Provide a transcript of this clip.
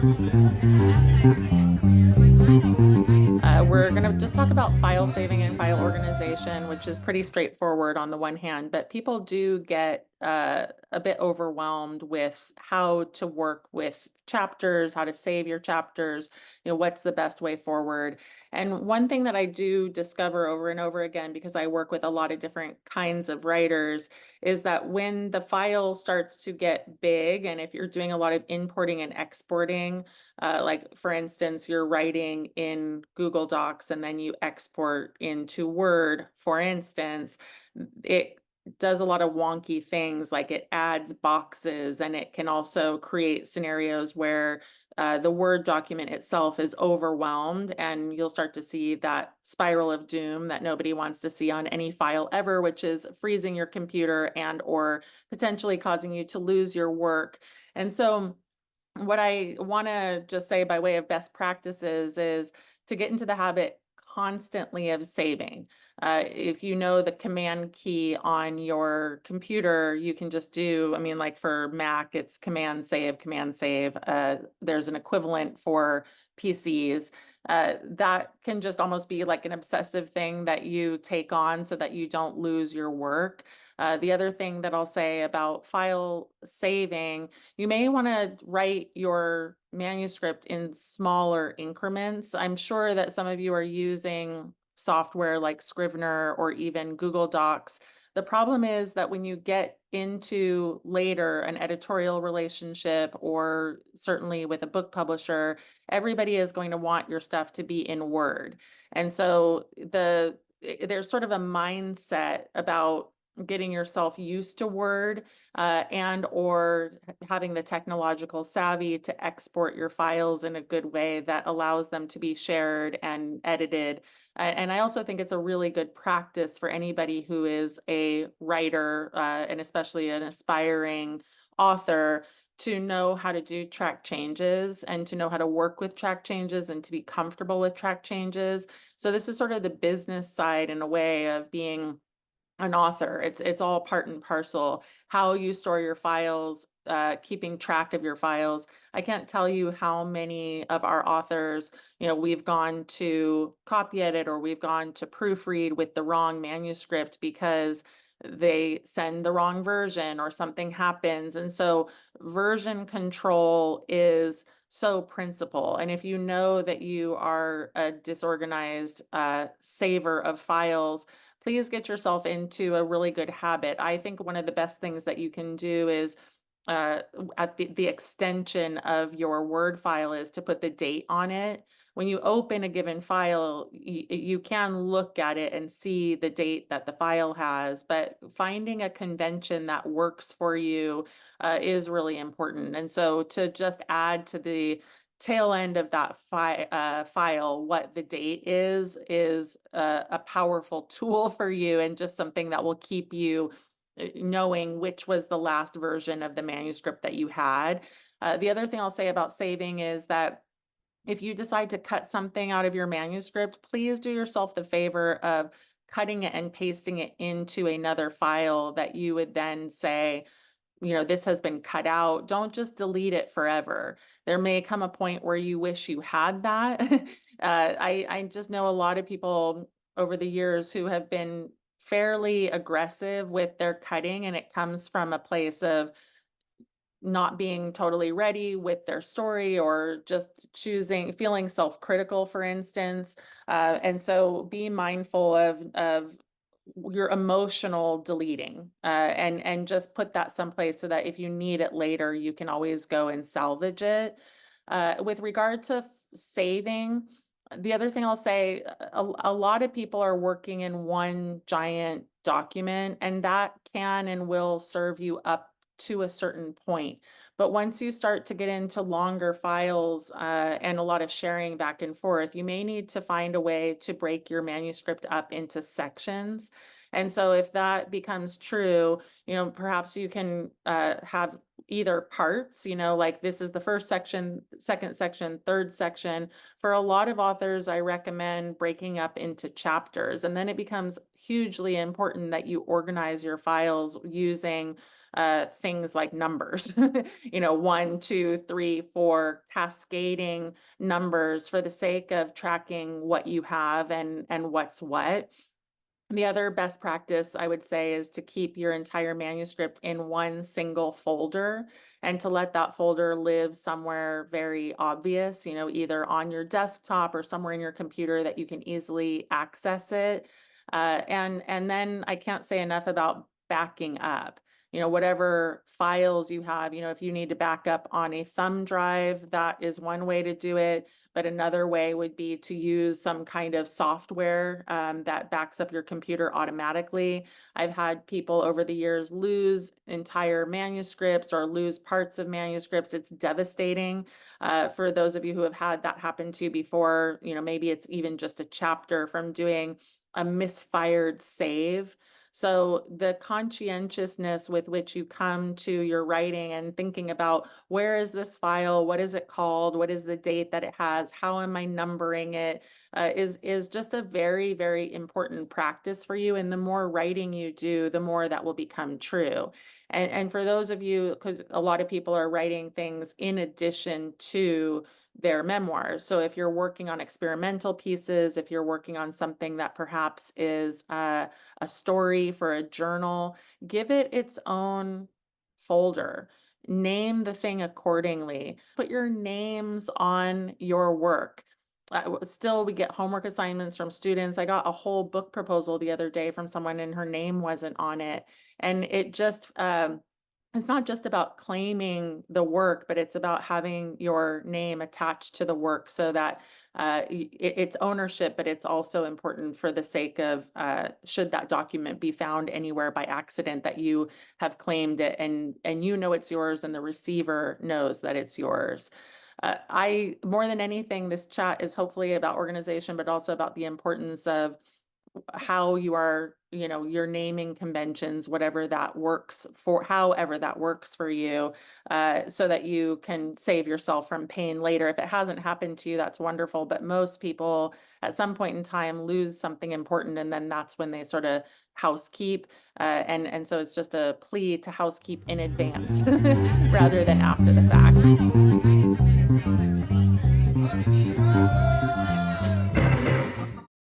We're going to just talk about file saving and file organization, which is pretty straightforward on the one hand, but people do get a bit overwhelmed with how to work with chapters, how to save your chapters, what's the best way forward. And one thing that I do discover over and over again, because I work with a lot of different kinds of writers, is that when the file starts to get big, and if you're doing a lot of importing and exporting, like for instance, you're writing in Google Docs and then you export into Word, for instance, it does a lot of wonky things, like it adds boxes, and it can also create scenarios where the Word document itself is overwhelmed, and you'll start to see that spiral of doom that nobody wants to see on any file ever, which is freezing your computer and or potentially causing you to lose your work. And so what I want to just say by way of best practices is to get into the habit constantly of saving. If you know the command key on your computer, you can just do, I mean, like for Mac, it's command save, command save. There's an equivalent for PCs. That can just almost be like an obsessive thing that you take on so that you don't lose your work. The other thing that I'll say about file saving, you may want to write your manuscript in smaller increments. I'm sure that some of you are using software like Scrivener or even Google Docs. The problem is that when you get into later an editorial relationship or certainly with a book publisher, everybody is going to want your stuff to be in Word. And so there's sort of a mindset about getting yourself used to Word and or having the technological savvy to export your files in a good way that allows them to be shared and edited. And I also think it's a really good practice for anybody who is a writer and especially an aspiring author to know how to do track changes and to know how to work with track changes and to be comfortable with track changes. So this is sort of the business side in a way of being an author. It's all part and parcel. How you store your files, keeping track of your files. I can't tell you how many of our authors, we've gone to copy edit or we've gone to proofread with the wrong manuscript because they send the wrong version or something happens. And so version control is so principal. And if you know that you are a disorganized saver of files, please get yourself into a really good habit. I think one of the best things that you can do is at the extension of your Word file is to put the date on it. When you open a given file, you can look at it and see the date that the file has, but finding a convention that works for you is really important. And so to just add to the tail end of that file, what the date is a powerful tool for you and just something that will keep you knowing which was the last version of the manuscript that you had. The other thing I'll say about saving is that if you decide to cut something out of your manuscript, please do yourself the favor of cutting it and pasting it into another file that you would then say, this has been cut out. Don't just delete it forever. There may come a point where you wish you had that. I just know a lot of people over the years who have been fairly aggressive with their cutting, and it comes from a place of not being totally ready with their story or just feeling self-critical, for instance. And so be mindful of your emotional deleting and just put that someplace so that if you need it later, you can always go and salvage it. With regard to saving, the other thing I'll say, a lot of people are working in one giant document, and that can and will serve you up to a certain point. But once you start to get into longer files and a lot of sharing back and forth, you may need to find a way to break your manuscript up into sections. And so if that becomes true, perhaps you can have either parts, like this is the first section, second section, third section. For a lot of authors, I recommend breaking up into chapters. And then it becomes hugely important that you organize your files using things like numbers, 1, 2, 3, 4, cascading numbers for the sake of tracking what you have and what's what. The other best practice I would say is to keep your entire manuscript in one single folder and to let that folder live somewhere very obvious, either on your desktop or somewhere in your computer that you can easily access it. And then I can't say enough about backing up. Whatever files you have, if you need to back up on a thumb drive, that is one way to do it. But another way would be to use some kind of software that backs up your computer automatically. I've had people over the years lose entire manuscripts or lose parts of manuscripts. It's devastating. For those of you who have had that happen to you before, maybe it's even just a chapter from doing a misfired save. So the conscientiousness with which you come to your writing and thinking about where is this file, what is it called, what is the date that it has, how am I numbering it, is just a very, very important practice for you. And the more writing you do, the more that will become true. And for those of you, because a lot of people are writing things in addition to their memoirs. So if you're working on experimental pieces, if you're working on something that perhaps is a story for a journal, give it its own folder. Name the thing accordingly. Put your names on your work. Still, we get homework assignments from students. I got a whole book proposal the other day from someone and her name wasn't on it. And it's not just about claiming the work, but it's about having your name attached to the work so that it's ownership, but it's also important for the sake of should that document be found anywhere by accident that you have claimed it and it's yours and the receiver knows that it's yours. I more than anything, this chat is hopefully about organization, but also about the importance of how you are, your naming conventions, whatever that works for, however that works for you, so that you can save yourself from pain later. If it hasn't happened to you, that's wonderful. But most people at some point in time lose something important, and then that's when they sort of housekeep. And so it's just a plea to housekeep in advance rather than after the fact.